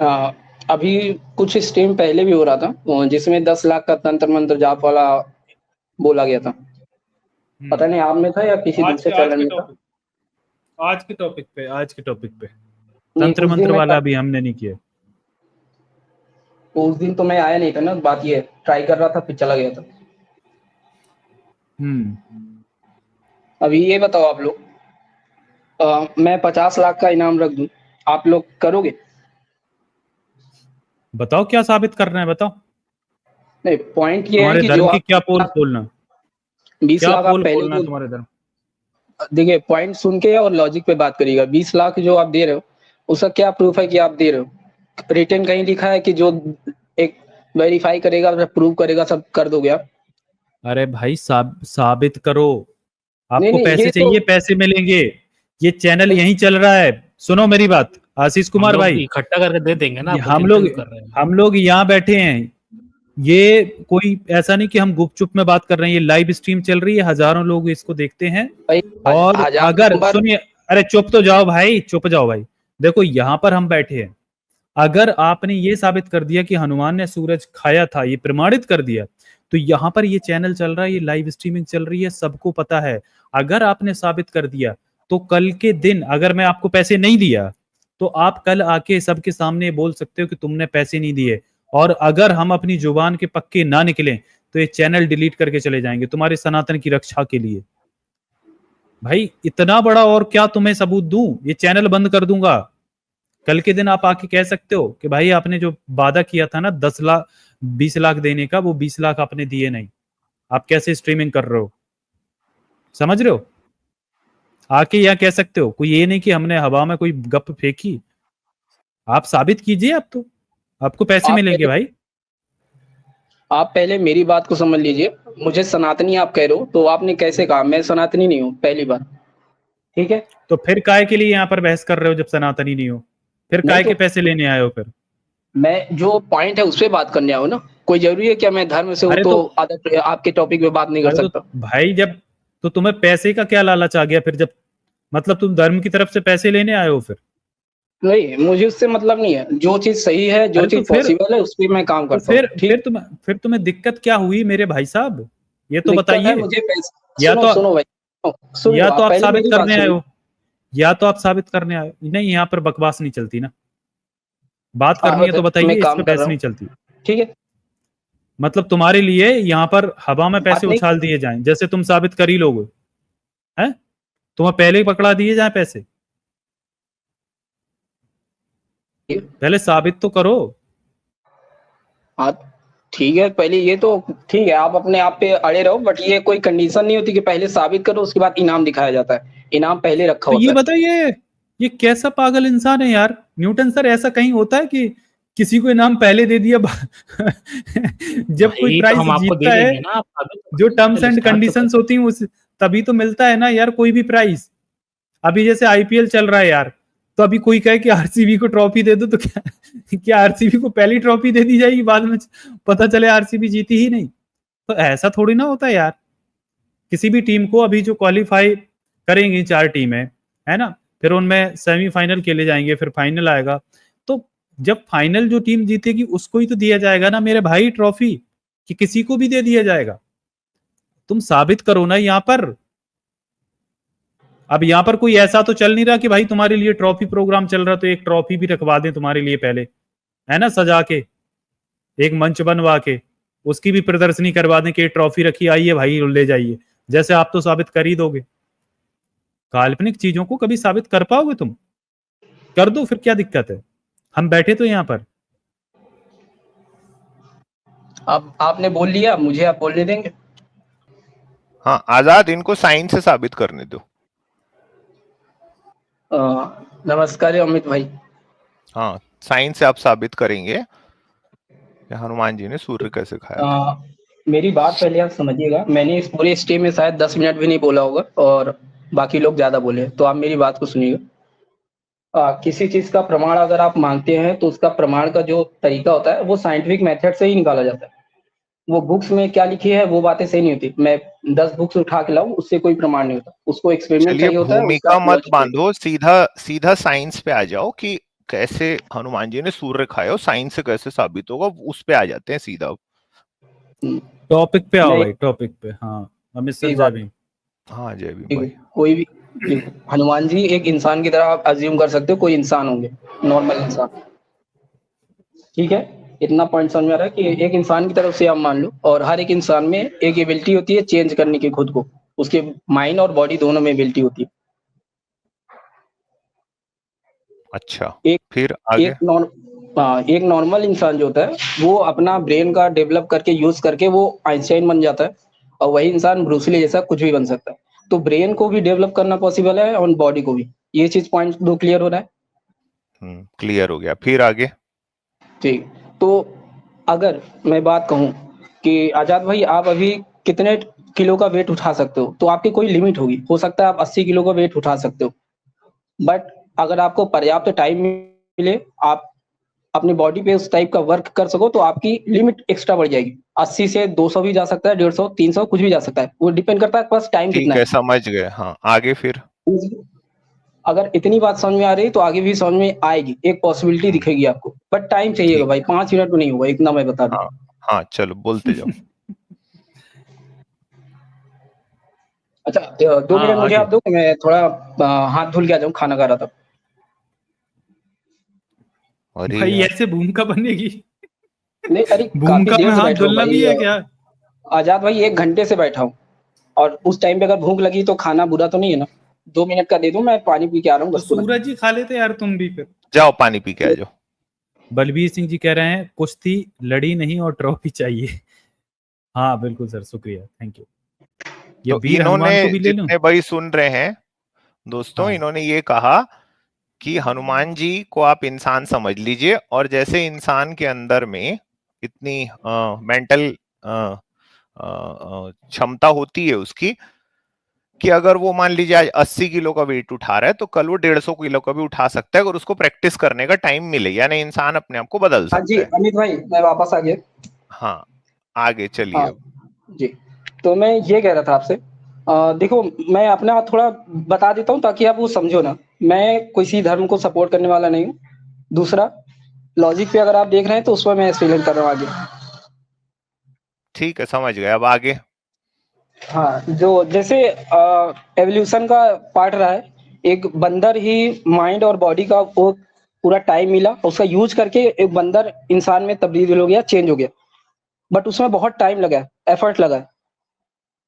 अ, अभी कुछ स्ट्रीम पहले भी हो रहा था जिसमें 10 लाख का तंत्र मंत्र जाप वाला बोला गया था। पता नहीं आप में था या किसी आज दूसरे के चैनल में था। आज के टॉपिक पे नहीं, तंत्र उस दिन मंत्र मैं वाला भी हमने नहीं किया। उस दिन तो मैं आया नहीं था ना, बात ये ट्राई कर रहा था फिर चला गया था। अभी ये बताओ आप लोग, मैं 50 लाख का इनाम रख दूं, आप लोग करोगे? बताओ क्या साबित करना है, बताओ। नहीं, पॉइंट ये है तुम्हारे कि जो धर्म की आप क्या पोल खोलना, 20 क्या लाख आप पोल पहले खोलना है जो तुम्हारे धर्म। देखिए, पॉइंट सुन के और लॉजिक पे बात करिएगा। 20 लाख जो आप दे रहे हो उसका क्या प्रूफ है कि आप दे रहे हो? रिटर्न कहीं लिखा है कि जो एक वेरीफाई करेगा, प्रूव करेगा, सब कर दोगे आप? अरे भाई साबित करो। नहीं आपको नहीं, पैसे ये तो चाहिए, पैसे मिलेंगे। ये चैनल यहीं चल रहा है। सुनो मेरी बात आशीष हम कुमार लोग भाई, इकट्ठा करके दे देंगे ना, ये आपको हम चिंता लोग क्यों कर रहे हैं? हम लोग यहाँ बैठे हैं। ये कोई ऐसा नहीं कि हम गुपचुप में बात कर रहे हैं, ये लाइव स्ट्रीम चल रही है, हजारों लोग इसको देखते हैं। भाई और हजार अगर नंबर। सुनिए, अरे चुप तो जाओ भाई, चुप जाओ भाई। देखो यहाँ पर हम बैठे हैं, अगर आपने ये साबित कर दिया कि हनुमान ने सूरज खाया था, ये प्रमाणित कर दिया, तो यहाँ पर ये चैनल चल रहा है, ये लाइव स्ट्रीमिंग चल रही है, सबको पता है। अगर आपने साबित कर दिया तो कल के दिन अगर मैं आपको पैसे नहीं दिया तो आप कल आके सबके सामने बोल सकते हो कि तुमने पैसे नहीं दिए। और अगर हम अपनी जुबान के पक्के ना निकलें तो ये चैनल डिलीट करके चले जाएंगे तुम्हारे सनातन की रक्षा के लिए। भाई इतना बड़ा और क्या तुम्हें सबूत दूं, ये चैनल बंद कर दूंगा। कल के दिन आप आके कह सकते हो कि भाई आपने जो वादा किया था ना 10 लाख 20 लाख देने का, वो 20 लाख आपने दिए नहीं। आप कैसे स्ट्रीमिंग कर रहे हो, समझ रहे हो? आके यहाँ कह सकते हो, कोई ये नहीं कि हमने हवा में कोई गप फेंकी। आप साबित कीजिए, आप तो आपको पैसे मिलेंगे भाई। आप पहले मेरी बात को समझ लीजिए। मुझे सनातनी आप कह रहे हो, तो आपने कैसे कहा? मैं सनातनी नहीं हूँ, पहली बात। ठीक है, तो फिर काय के लिए यहाँ पर बहस कर रहे हो जब सनातनी नहीं हो? फिर नहीं काय तो के पैसे लेने आए हो फिर? मैं जो पॉइंट है उस पर बात करने आऊँ ना। कोई जरूरी है क्या मैं धर्म से हूँ अरे तो तो आपके टॉपिक पे बात नहीं कर अरे तो सकता? भाई जब, तो तुम्हें पैसे का क्या लालच आ गया फिर, जब मतलब तुम धर्म की तरफ से पैसे लेने आए हो फिर? नहीं, मुझे उससे मतलब नहीं है। जो चीज सही है, जो अरे तो चीज पॉसिबल है, उस पर मैं काम तो करता हूँ। ठीक। फिर तुम्हें दिक्कत क्या हुई मेरे भाई साहब, ये तो दिक्कत है बताइए। मुझे पैसे। या सुनो तो सुनो भाई, सुन लो, या तो आप आप पहले साबित मेरी बात करने आए सुनिए। हो, या तो आप साबित करने आए हो। नहीं, यहाँ पर बकवास नहीं चलती ना, बात करनी है तो मैं बताइए, इस काम पे कर बहस रहा नहीं हूँ। चलती। ठीक है, मतलब तुम्हारे लिए यहाँ पर हवा में पैसे बात नहीं। उछाल दिए जाएं, जैसे तुम साबित कर ही लोगे हैं? तुम्हें पहले ही पकड़ा दिए जाए पैसे, पहले साबित तो करो। हाँ ठीक है, पहले ये तो ठीक है, आप अपने आप पे अड़े रहो, बट ये कोई कंडीशन नहीं होती कि पहले साबित करो उसके बाद इनाम दिखाया जाता है। इनाम पहले रखा तो होता ये है। बताइए, ये कैसा पागल इंसान है यार न्यूटन सर? ऐसा कहीं होता है कि किसी को इनाम पहले दे दिया जब कोई भाई तो प्राइज हम आपको दे जीतता है, देंगे ना, आप साबित तो जो करिए, टर्म्स पहले एंड स्टार्ट तो कंडीशंस होती हैं उस तभी तो मिलता है ना यार कोई भी प्राइज। अभी जैसे आईपीएल चल रहा है यार, तो अभी कोई कहे कि आरसीबी को ट्रॉफी दे दो, तो क्या आरसीबी को पहली ट्रॉफी दे दी जाएगी, बाद में पता चले आरसीबी जीती ही नहीं? तो ऐसा थोड़ी ना होता है यार। किसी भी टीम को अभी जो क्वालिफाई करेंगी 4 टीमें, है ना, फिर उनमें सेमीफाइनल खेले जाएंगे, फिर फाइनल आएगा। तो जब फाइनल जो टीम जीतेगी उसको ही तो दिया जाएगा ना मेरे भाई ट्रॉफी, कि किसी को भी दे दिया जाएगा? तुम साबित करो ना यहाँ पर। अब यहाँ पर कोई ऐसा तो चल नहीं रहा कि भाई तुम्हारे लिए ट्रॉफी प्रोग्राम चल रहा तो एक ट्रॉफी भी रखवा दें तुम्हारे लिए पहले, है ना, सजा के, एक मंच बनवा के उसकी भी प्रदर्शनी करवा दें कि ट्रॉफी रखी, आइए भाई ले जाइए। जैसे आप तो साबित कर ही दोगे, काल्पनिक चीजों को कभी साबित कर पाओगे तुम? कर दो, फिर क्या दिक्कत है? हम बैठे तो यहाँ पर। अब आपने बोल लिया, मुझे आप बोलने देंगे? हाँ आजाद, इनको साइंस से साबित करने दो। नमस्कार अमित भाई। हाँ, साइंस से आप साबित करेंगे कि हनुमान जी ने सूर्य कैसे खाया था। मेरी बात पहले आप समझिएगा। मैंने इस पूरे स्ट्रीम में शायद 10 मिनट भी नहीं बोला होगा और बाकी लोग ज्यादा बोले, तो आप मेरी बात को सुनिएगा। किसी चीज का प्रमाण अगर आप मांगते हैं तो उसका प्रमाण का जो तरीका होता है वो साइंटिफिक मेथड से ही निकाला जाता है। वो बुक्स में क्या लिखी है वो बातें सही नहीं होती। मैं 10 बुक्स उठा के लाऊं, उससे कोई प्रमाण नहीं होता। उसको एक्सपेरिमेंट चलिए चाहिए होता है, उसका भूमिका मत लॉजिक चाहिए। बांधो, सीधा सीधा साइंस पे आ जाओ कि कैसे हनुमान जी ने सूर्य खाया, साइंस से कैसे साबित होगा, उस पे आ जाते हैं सीधा। टॉपिक पे आओ मैं भाई, टॉपिक पे। हाँ अमित सर, एक जय बात, भीम। हाँ जय भीम देखो भाई। कोई भी, देखो हनुमान जी एक इंसान की तरह आप अज्यूम कर सकते हो, कोई इंसान होंगे, नॉर्मल इंसान, ठीक है। इतना पॉइंट समझ में आ रहा है कि एक इंसान की तरफ से आप मान लो, और हर एक इंसान में एक एबिलिटी होती है चेंज करने की खुद को, उसके माइंड और बॉडी दोनों में एबिलिटी होती है। अच्छा, एक फिर आगे। एक नॉर्मल इंसान जो होता है वो अपना ब्रेन का डेवलप करके यूज करके वो आइंस्टाइन बन जाता है, और वही इंसान ब्रूसली जैसा कुछ भी बन सकता है। तो ब्रेन को भी डेवलप करना पॉसिबल है और बॉडी को भी। ये चीज पॉइंट दो क्लियर हो रहा है? क्लियर हो गया, फिर आगे। ठीक। तो अगर मैं बात कहूं कि आजाद भाई आप अभी कितने किलो का वेट उठा सकते हो, तो आपकी कोई लिमिट होगी, हो सकता है आप 80 किलो का वेट उठा सकते हो, बट अगर आपको पर्याप्त टाइम मिले, आप अपनी बॉडी पे उस टाइप का वर्क कर सको, तो आपकी लिमिट एक्स्ट्रा बढ़ जाएगी। 80 से 200 भी जा सकता है, 150, 300 कुछ भी जा सकता है, वो डिपेंड करता है बस टाइम कितना ठीक है, है। समझ गए। हाँ आगे फिर। अगर इतनी बात समझ में आ रही है तो आगे भी समझ में आएगी, एक पॉसिबिलिटी हम्म, दिखेगी आपको, बट टाइम चाहिएगा ठीक। भाई, 5 मिनट में नहीं होगा, इतना मैं बता दूं। हाँ हाँ, चलो बोलते जाओ। अच्छा, 2 मिनट हाँ मुझे आगे। आप दो, मैं थोड़ा हाथ धुल के आ जाऊँ, खाना खा रहा था। अरे भाई यार, ऐसे भूमिका बनेगी? नहीं, अरे काफी भूमिका देर में से हाथ बैठा हूँ धुलना भाई। भी है क्या? आजाद भाई 1 घंटे से बैठा हूँ, और उस टाइम पे अगर भूख लगी तो खाना बुरा तो नहीं है ना? 2 मिनट का दे दूं, मैं पानी पी के आ रहा हूँ तो बस तुरंत। सूरज ही खा लेते यार तुम भी फिर। जाओ पानी पी के आ जाओ। बलबीर सिंह जी कह रहे हैं कुश्ती लड़ी नहीं और ट्रॉफी चाहिए। हाँ बिल्कुल सर, शुक्रिया, थैंक यू। ये तो वीर इन्होंने, हनुमान को भी ले लूं? जितने भाई सुन रहे हैं दोस्तों, हाँ इन्होंने ये कहा कि हनुमान जी को आप इंसान समझ लीजिए, और जैसे इंसान के अंदर में इतनी मेंटल क्षमता होती है उसकी, कि अगर वो मान लीजिए आज 80 किलो का वेट उठा रहा है, तो कल वो 150 किलो का भी उठा सकता है, अगर उसको प्रैक्टिस करने का टाइम मिले, यानी इंसान अपने आप को बदल हाँ जी सकता है। अमित भाई, मैं वापस आ गया। हाँ आगे चलिए हाँ अब। जी, तो मैं ये कह रहा था आपसे, देखो मैं अपना थोड़ा बता देता हूँ ताकि आप वो समझो ना। मैं किसी धर्म को सपोर्ट करने वाला नहीं हूँ। दूसरा, लॉजिक पे अगर आप देख रहे हैं तो उसमें मैं एक्सप्लेन कर रहा हूँ आगे। ठीक है, समझ गए, अब आगे। हाँ, जो जैसे एवोल्यूशन का पार्ट रहा है, एक बंदर ही माइंड और बॉडी का वो पूरा टाइम मिला, उसका यूज करके एक बंदर इंसान में तब्दील हो गया, चेंज हो गया, बट उसमें बहुत टाइम लगा, एफर्ट लगा।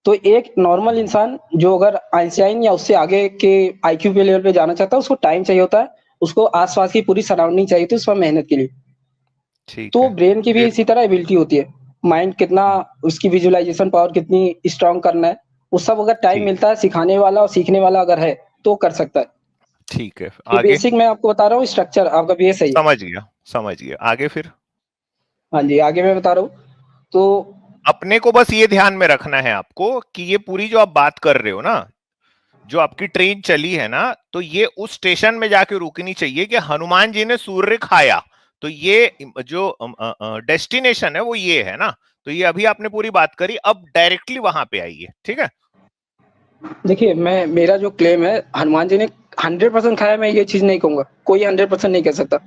तो एक नॉर्मल इंसान जो अगर आइंस्टाइन या उससे आगे के आईक्यू पे लेवल पे जाना चाहता है, उसको टाइम चाहिए होता है, उसको आसपास की पूरी सराउंडिंग चाहिए थी उसमें मेहनत के लिए। ठीक तो है, ब्रेन की भी फिर। इसी तरह एबिलिटी होती है, माइंड कितना, उसकी विजुअलाइजेशन पावर कितनी स्ट्रांग करना है, वो सब अगर टाइम ठीक। मिलता है, सिखाने वाला और सीखने वाला अगर है तो कर सकता है। ठीक है, ये आगे। बेसिक मैं आपको बता रहा हूँ, स्ट्रक्चर आपका भी ये सही है। समझ गया, समझ गया, आगे फिर। हाँ जी, आगे मैं बता रहा हूँ तो अपने को बस ये ध्यान में रखना है आपको कि ये पूरी जो आप बात कर रहे हो ना, जो आपकी ट्रेन चली है ना, तो ये उस स्टेशन में जाके रुकनी चाहिए कि हनुमान जी ने सूर्य खाया। तो ये जो डेस्टिनेशन है वो ये है ना। तो ये अभी आपने पूरी बात करी, अब डायरेक्टली वहां पे आइए, ठीक है। देखिए, मैं मेरा जो क्लेम है, हनुमान जी ने 100% खाया, मैं ये चीज नहीं कहूंगा, कोई 100% नहीं कह सकता।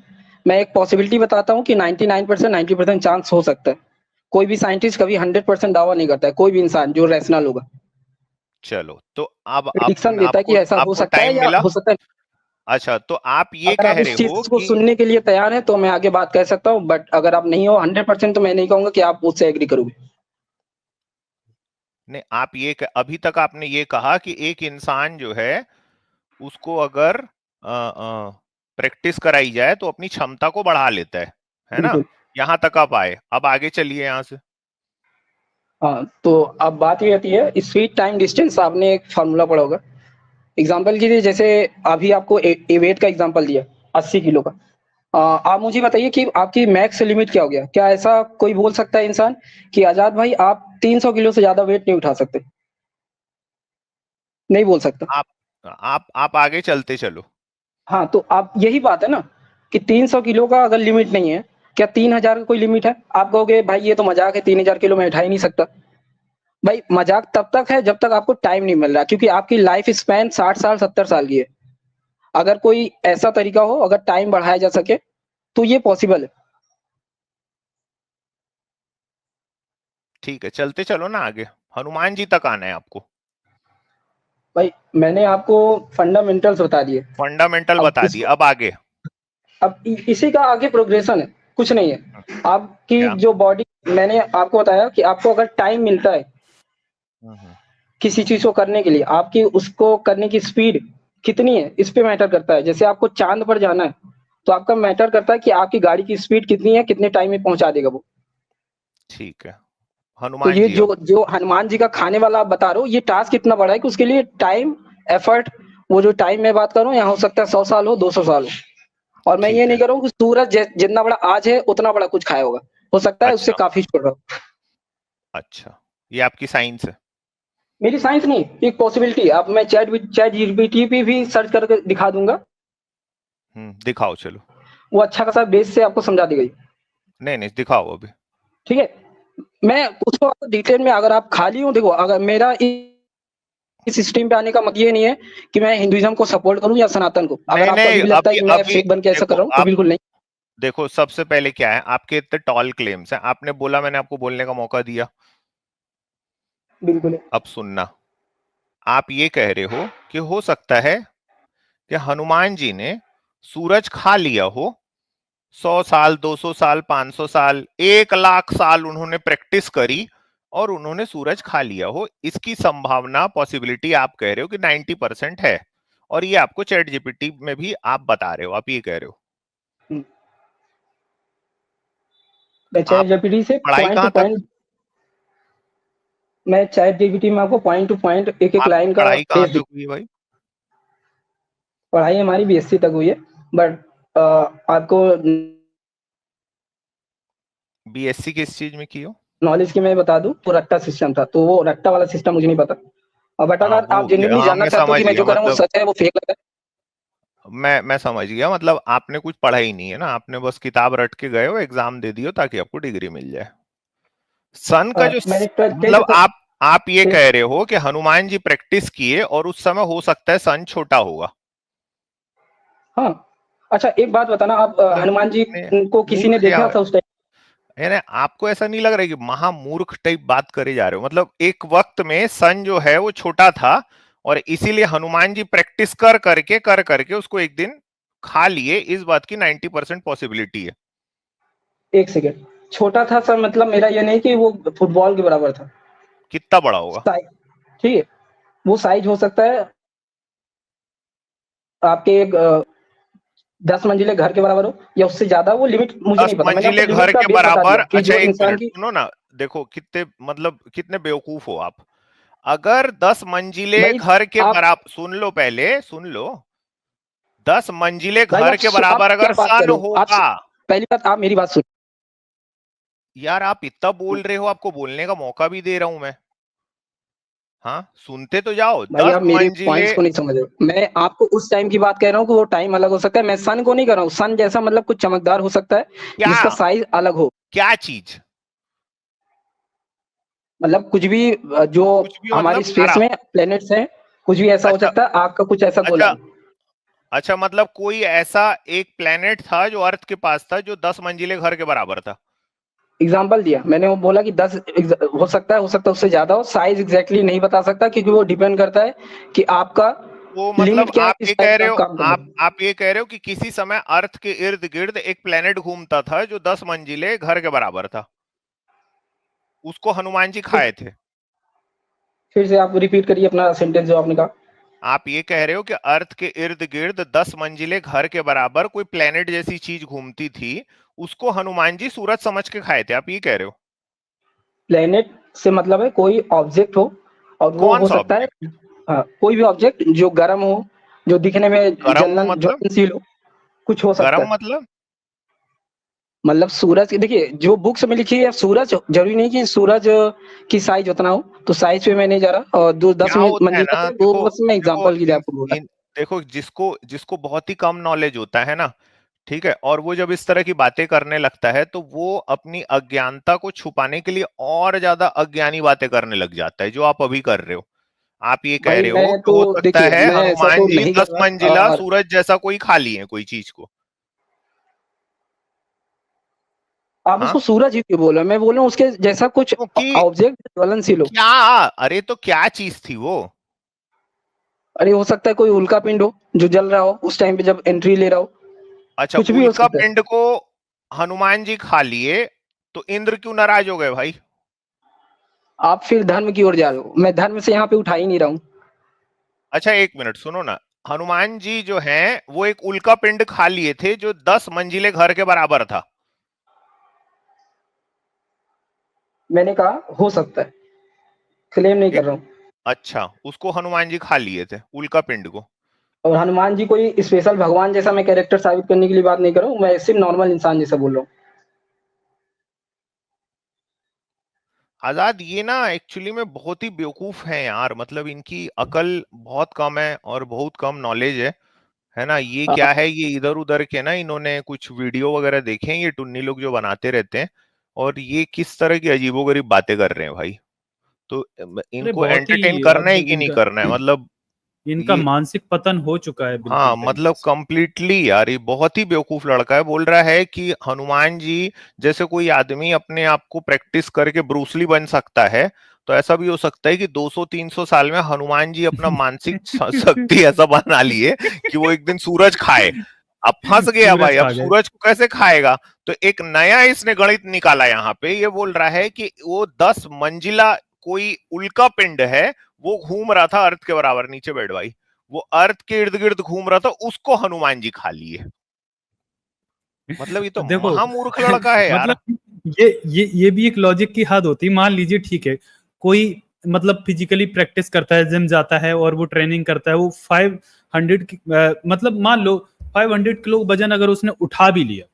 मैं एक पॉसिबिलिटी बताता हूँ कि 99%, 90% चांस हो सकता है। कोई भी साइंटिस्ट कभी 100% दावा नहीं करता है, कोई भी इंसान जो रैशनल होगा चलो, तो अब प्रिडिक्शन देता है कि आपको ऐसा हो आपको सकता टाइम है या मिला। हो सकता है। अच्छा, तो आप ये अगर आप कह इस रहे हो चीज को कि सुनने के लिए तैयार हैं तो मैं आगे बात कह सकता हूँ, बट अगर आप नहीं हो 100% तो मैं नहीं कहूंगा कि आप उससे एग्री करोगे। नहीं, आप अभी तक आपने ये कहा कि एक इंसान जो है उसको अगर प्रैक्टिस कराई जाए तो अपनी क्षमता को बढ़ा लेता है ना। बिल्कुल। यहां तक आप आए, अब आगे चलिए यहां से। हाँ, तो अब बात ये आती है स्पीड टाइम डिस्टेंस, आपने एक फार्मूला पढ़ा होगा। एग्जाम्पल के लिए, जैसे अभी आपको वेट का एग्जाम्पल दिया, 80 किलो का। आप मुझे बताइए कि आपकी मैक्स लिमिट क्या हो गया? क्या ऐसा कोई बोल सकता है इंसान कि आजाद भाई आप 300 किलो से ज्यादा वेट नहीं उठा सकते? नहीं बोल सकता। आप आप आगे चलते चलो। हाँ, तो आप यही बात है ना कि 300 किलो का अगर लिमिट नहीं है, क्या 3000 का कोई लिमिट है? आप कहोगे भाई ये तो मजाक है, 3000 किलो मैं उठा ही नहीं सकता। भाई मजाक तब तक है जब तक आपको टाइम नहीं मिल रहा, क्योंकि आपकी लाइफ स्पैन 60 साल 70 साल की है। अगर कोई ऐसा तरीका हो, अगर टाइम बढ़ाया जा सके तो ये पॉसिबल है। ठीक है, चलते चलो ना आगे, हनुमान जी तक आना है आपको। भाई मैंने आपको फंडामेंटल्स बता दिए, फंडामेंटल अब बता दिए, इसको अब आगे अब इसी का आगे प्रोग्रेशन है, कुछ नहीं है। आपकी क्या? जो बॉडी, मैंने आपको बताया कि आपको अगर टाइम मिलता है हम्म, किसी चीज को करने के लिए, आपकी उसको करने की स्पीड कितनी है इस पे मैटर करता है। जैसे आपको चांद पर जाना है तो आपका मैटर करता है कि आपकी गाड़ी की स्पीड कितनी है, कितने टाइम में पहुंचा देगा वो। ठीक है, तो हनुमान ये जी जो अब जो हनुमान जी का खाने वाला आप बता रहे हो, ये टास्क इतना बड़ा है कि उसके लिए टाइम, एफर्ट, वो जो टाइम मैं बात कर रहा हूँ, यहाँ हो सकता है 100 साल हो, 200 साल हो। और मैं ये ठीक नहीं है। कर रहा हूँ कि सूरज जितना बड़ा आज है उतना बड़ा कुछ खाया होगा, हो सकता है उससे अच्छा काफी छोटा हो। अच्छा, ये आपकी साइंस है। मेरी साइंस नहीं, एक पॉसिबिलिटी। अब मैं चैट जीपीटी पे भी सर्च करके दिखा दूंगा, दिखाओ चलो। वो अच्छा खासा बेस से आपको समझा दी गई। नहीं नहीं, दिखाओ अभी। ठीक है, मैं उसको आपको डिटेल में, अगर आप खाली हो, देखो अगर मेरा इस स्ट्रीम पे आने का मतलब ये नहीं है कि मैं हिंदुइज्म को सपोर्ट करूं या सनातन को। अगर नहीं आपको नहीं, अभी भी लगता है अभी कि मैं अभी फेक बन के ऐसा कर देखो रहा हूं तो आप, बिल्कुल नहीं। देखो सबसे पहले क्या है, आपके इतने टॉल क्लेम्स हैं, आपने बोला, मैंने आपको बोलने का मौका दिया। बिल्कुल है। अब सुनना, आप ये कह रहे हो कि हो सकता है कि हनुमान जी ने सूरज खा लिया हो, 100 साल, 200 साल, 500 साल, 1 लाख साल उन्होंने प्रैक्टिस करी और उन्होंने सूरज खा लिया हो। इसकी संभावना, पॉसिबिलिटी आप कह रहे हो कि 90% है, और ये आपको चैट जीपीटी में भी आप बता रहे हो, आप ये कह रहे हो। हम्म, मैं चैट आप जीपीटी से पढ़ाई पॉइंट टू कहां तक, पॉइंट, मैं चैट जीपीटी में आपको पॉइंट टू पॉइंट एक एक आपकी लाइन का पढ़ाई कहां बेस तक दिखा। हुई है भाई? पढ़ाई हमारी बीएससी तक हुई है, बट आपको बीएससी किस चीज में की हो? नॉलेज की मैं बता दूं तो रट्टा सिस्टम था, तो वो रट्टा वाला सिस्टम मुझे नहीं पता। और बट हाँ अगर वो, आप जेन्युइनली हाँ जानना मैं चाहते हो समझ कि मैं गया, जो कर रहा हूँ वो मतलब सच है वो फेक लग रहा मैं समझ गया, मतलब आपने कुछ पढ़ा ही नहीं है ना, आपने बस किताब रट के गए हो, एग्जाम दे दियो ताकि आपको डिग्री मिल जाए। सन का है, जो मैंने मतलब टेंथ आप ये तक। कह रहे हो कि हनुमान जी प्रैक्टिस किए और उस समय हो सकता है सन छोटा होगा। हाँ, अच्छा एक बात बताना, आप मतलब हनुमान जी कितने को किसी ने मूर्ख या, देखा था उस टाइम? यानी आपको ऐसा नहीं लग रहा है कि महामूर्ख टाइप बात करे जा रहे हो? मतलब एक वक्त में सन जो है वो छोटा था, और इसीलिए हनुमान जी प्रैक्टिस कर करके उसको एक दिन खा लिए, इस बात की 90% पॉसिबिलिटी है। एक सेकेंड, छोटा था सर, मतलब मेरा ये नहीं कि वो फुटबॉल के बराबर था। कितना बड़ा होगा? साइज, ठीक है, वो साइज हो सकता है आपके एक 10 मंजिले घर के बराबर हो या उससे ज्यादा, वो लिमिट मुझे दस नहीं पता। मैंने आपको मंजिले लिमिट घर का के बेस बता बराबर? दिया कि अच्छा जो एक इंसान मिनट की। सुनो ना, देखो कितने, मतलब कितने बेवकूफ हो आप। अगर 10 मंजिले भाई घर के आप बराबर, सुन लो पहले, सुन लो, 10 मंजिले भाई घर के आप बराबर क्या अगर बात कर सन रहे हो आप? होगा। पहली बात, आप मेरी बात सुनो। यार आप इतना बोल रहे हो, आपको बोलने का मौका भी दे रहा हूं मैं। हाँ सुनते तो जाओ, भाई दस आप मेरे मंजिले पॉइंट्स को नहीं समझ रहे हो। मैं आपको उस टाइम की बात कह रहा हूँ कि वो टाइम अलग हो सकता है। मैं सन को नहीं कर रहा हूँ, सन जैसा मतलब कुछ चमकदार हो सकता है क्या, जिसका साइज अलग हो। क्या चीज? मतलब कुछ भी जो कुछ भी हमारी मतलब स्पेस तारा? में प्लेनेट्स हैं, कुछ भी ऐसा हो अच्छा सकता है। आपका कुछ ऐसा गोला अच्छा अच्छा, मतलब कोई ऐसा एक प्लेनेट था जो अर्थ के पास था, जो 10 मंजिले घर के बराबर था? एग्जांपल दिया मैंने, वो बोला कि 10 हो सकता है उससे ज्यादा हो। साइज एग्जैक्टली नहीं बता सकता क्योंकि वो डिपेंड करता है कि आपका तो मतलब लिमिट क्या है, आप किस ये टाइप कह का रहे आप हो, काम कर रहे हो। आप ये कह रहे हो कि किसी समय अर्थ के इर्द गिर्द एक प्लेनेट घूमता था जो 10 मंजिले घर के बराबर था, उसको हनुमान जी फिर खाए थे? फिर से आप रिपीट करिए अपना सेंटेंस जो आपने कहा। आप ये कह रहे हो कि अर्थ के इर्द गिर्द 10 मंजिले घर के बराबर कोई प्लेनेट जैसी चीज घूमती थी, उसको हनुमान जी सूरज समझ के खाए थे, आप ये कह रहे हो? प्लेनेट से मतलब है कोई ऑब्जेक्ट हो, और वो कौन हो सा सकता है ऑब्जेक्ट? कोई भी ऑब्जेक्ट जो गर्म हो, जो दिखने में गरम मतलब? ज्वलनशील हो, कुछ हो सकता गरम है। मतलब? मतलब सूरज देखिए, जो बुक्स में लिखी है सूरज, जरूरी नहीं कि सूरज की साइज उतना हो, तो साइज पे मैं नहीं जा रहा। और जो दस क्या होता है मंजिला ना, है वो देखो बस मैं देखो एग्जांपल के लिए इन आपको बोला। इन देखो, जिसको जिसको बहुत ही कम नॉलेज होता है ना, ठीक है, और वो जब इस तरह की बातें करने लगता है तो वो अपनी अज्ञानता को छुपाने के लिए और ज्यादा अज्ञानी बातें करने लग जाता है, जो आप अभी कर रहे हो। आप ये कह भाई रहे हो मैं कि हो तो सकता देखिए, है मैं ऐसा हनुमान तो जी नहीं 10 कर रहा। मंजिला और सूरज जैसा कोई खा लिए कोई चीज को। आप हाँ, उसको सूरज ही क्यों बोल रहे हो? मैं बोल रहा हूँ उसके जैसा कुछ क्योंकि ऑब्जेक्ट ज्वलनशील हो। क्या, अरे तो क्या चीज थी वो? अरे हो सकता है कोई उल्का पिंड हो जो जल रहा हो उस टाइम पे जब एंट्री ले रहा हो। अच्छा, कुछ भी हो उल्का सकता है। पिंड को हनुमान जी खा लिए तो इंद्र क्यों नाराज हो गए भाई? आप फिर धर्म की ओर जा रहे हो, मैं धर्म से यहाँ पे उठा ही नहीं रहा हूँ। अच्छा एक मिनट सुनो ना, हनुमान जी जो हैं वो एक उल्का पिंड खा लिए थे जो 10 मंजिले घर के बराबर था। मैंने कहा हो सकता है, क्लेम नहीं एक, कर रहा हूँ। अच्छा उसको हनुमान जी खा लिए थे उल्का पिंड को। और हनुमान जी कोई स्पेशल भगवान जैसा मैं कैरेक्टर साबित करने के लिए बात नहीं कर रहा हूँ, मैं सिर्फ नॉर्मल इंसान जैसा बोल रहा हूँ। आजाद ये ना एक्चुअली में बहुत ही बेवकूफ हैं यार, मतलब इनकी अकल बहुत कम है और बहुत कम नॉलेज है ना? ये हाँ, क्या है, ये इधर उधर के ना इन्होंने कुछ वीडियो वगैरह देखे हैं, ये टुन्नी लोग जो बनाते रहते हैं, और ये किस तरह की अजीबोगरीब बातें कर रहे हैं भाई। तो अरे इनको बहुत एंटरटेन ही करना अब है कि नहीं इनका करना है, मतलब इनका ये, मानसिक पतन हो चुका है बिल्कुल हाँ तरीके मतलब से। कंप्लीटली यार, ये बहुत ही बेवकूफ लड़का है। बोल रहा है कि हनुमान जी जैसे कोई आदमी अपने आप को प्रैक्टिस करके ब्रूसली बन सकता है, तो ऐसा भी हो सकता है कि 200-300 साल में हनुमान जी अपना मानसिक शक्ति ऐसा बना लिए कि वो एक दिन सूरज खाए। अब फंस गया सूरज भाई, अब खा गए। सूरज को कैसे खाएगा? तो एक नया इसने गणित निकाला यहाँ पे, ये बोल रहा है कि वो 10 मंजिला कोई उल्का पिंड है, वो घूम रहा था अर्थ के बराबर। नीचे बैठ भाई, वो अर्थ के इर्द गिर्द घूम रहा था, उसको हनुमान जी खा लिए। मतलब ये तो देखो महामूर्ख लड़का है यार। मतलब ये भी एक लॉजिक की हद होती है। मान लीजिए ठीक है, कोई मतलब फिजिकली प्रैक्टिस करता है, जिम जाता है और वो ट्रेनिंग करता है, वो 500 मतलब मान लो 500 किलो वजन अगर उसने उठा भी लिया,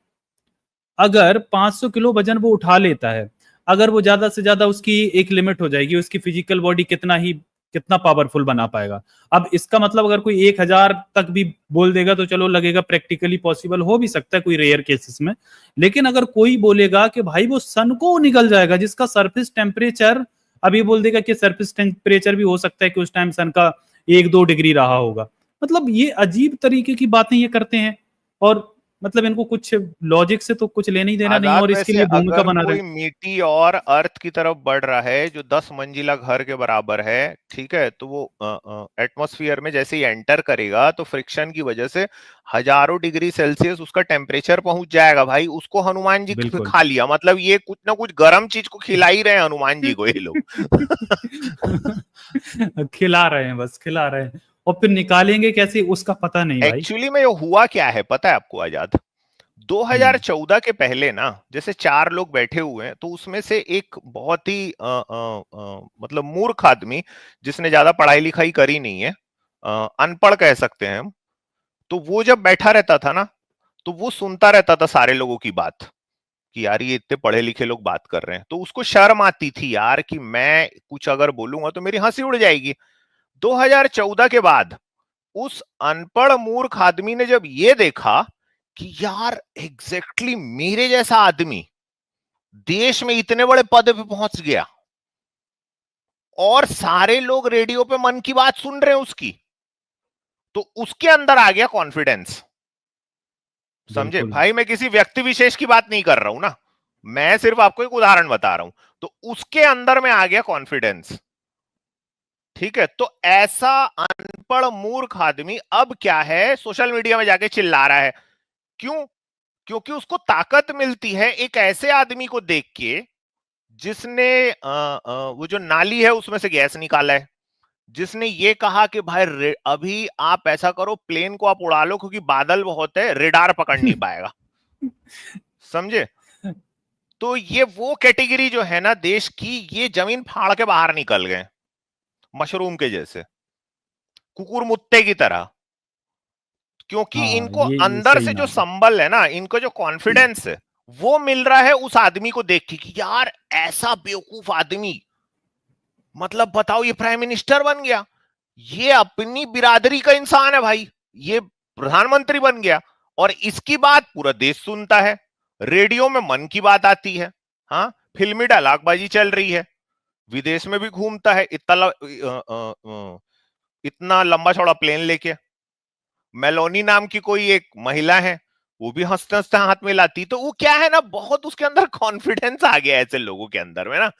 अगर 500 किलो वजन वो उठा लेता है, अगर वो ज्यादा से ज्यादा, उसकी एक लिमिट हो जाएगी, उसकी फिजिकल बॉडी कितना पावरफुल बना पाएगा। अब इसका मतलब अगर कोई 1000 तक भी बोल देगा तो चलो लगेगा प्रैक्टिकली पॉसिबल हो भी सकता है कोई रेयर केसेस में। लेकिन अगर कोई बोलेगा कि भाई वो सन को निकल जाएगा जिसका सरफेस टेम्परेचर, अभी बोल देगा कि सरफेस टेम्परेचर भी हो सकता है कि उस टाइम सन का 1-2 डिग्री रहा होगा। मतलब ये अजीब तरीके की बातें ये करते हैं। और मतलब इनको कुछ लॉजिक से तो कुछ लेना ही देना नहीं है, आजाद और इसके वैसे लिए भूमिका अगर बना रहे कोई हैं। मिट्टी और अर्थ की तरफ बढ़ रहा है जो 10 मंजिला घर के बराबर है, ठीक है, तो वो एटमॉस्फेयर में जैसे ही एंटर करेगा तो फ्रिक्शन की वजह से हजारों डिग्री सेल्सियस उसका टेम्परेचर पहुंच जाएगा भाई। उसको हनुमान जी बिल्कुल। खा लिया, मतलब ये कुछ ना कुछ गर्म चीज को खिला ही रहे हैं हनुमान जी को ये लोग। खिला रहे हैं, बस खिला रहे हैं, और फिर निकालेंगे कैसे उसका पता नहीं भाई। एक्चुअली में ये हुआ क्या है पता है आपको आजाद? हम्म। 2014 के पहले ना, जैसे 4 लोग बैठे हुए हैं, तो उसमें से एक बहुत ही मतलब मूर्ख आदमी, जिसने ज्यादा पढ़ाई लिखाई करी नहीं है, अनपढ़ कह सकते हैं हम, तो वो जब बैठा रहता था ना, तो वो सुनता रहता था सारे लोगों की बात कि यार ये इतने पढ़े लिखे लोग बात कर रहे हैं, तो उसको शर्म आती थी यार कि मैं कुछ अगर बोलूंगा तो मेरी हंसी उड़ जाएगी। 2014 के बाद उस अनपढ़ मूर्ख आदमी ने जब ये देखा कि यार एग्जैक्टली मेरे जैसा आदमी देश में इतने बड़े पद पे पहुंच गया और सारे लोग रेडियो पे मन की बात सुन रहे हैं उसकी, तो उसके अंदर आ गया कॉन्फिडेंस। समझे बिल्कुल। भाई, मैं किसी व्यक्ति विशेष की बात नहीं कर रहा हूं ना, मैं सिर्फ आपको एक उदाहरण बता रहा हूं। तो उसके अंदर में आ गया कॉन्फिडेंस, ठीक है? तो ऐसा अनपढ़ मूर्ख आदमी अब क्या है, सोशल मीडिया में जाके चिल्ला रहा है। क्यों? क्योंकि उसको ताकत मिलती है एक ऐसे आदमी को देख के जिसने वो जो नाली है उसमें से गैस निकाला है, जिसने ये कहा कि भाई अभी आप ऐसा करो, प्लेन को आप उड़ा लो क्योंकि बादल बहुत है, रेडार पकड़ नहीं पाएगा। समझे? तो ये वो कैटेगरी जो है ना देश की, ये जमीन फाड़ के बाहर निकल गए मशरूम के जैसे, कुकुर मुत्ते की तरह। क्योंकि हाँ, इनको ये अंदर सही से जो नाम है। संबल है ना, इनको जो कॉन्फिडेंस है, वो मिल रहा है उस आदमी को देख के कि यार ऐसा बेवकूफ आदमी, मतलब बताओ ये प्राइम मिनिस्टर बन गया, ये अपनी बिरादरी का इंसान है भाई, ये प्रधानमंत्री बन गया, और इसकी बात पूरा देश सुनता है, रेडियो में मन की बात आती है, हाँ फिल्मी डायलॉगबाजी चल रही है, विदेश में भी घूमता है इतना लंबा चौड़ा प्लेन लेके। मेलोनी नाम की कोई एक महिला है, वो भी हंसते हंसते हाथ में लाती। तो वो क्या है ना, बहुत उसके अंदर कॉन्फिडेंस आ गया ऐसे लोगों के अंदर में ना।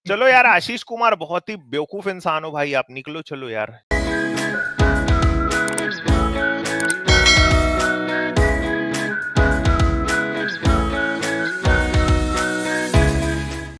चलो यार, आशीष कुमार बहुत ही बेवकूफ इंसान हो भाई आप, निकलो चलो यार।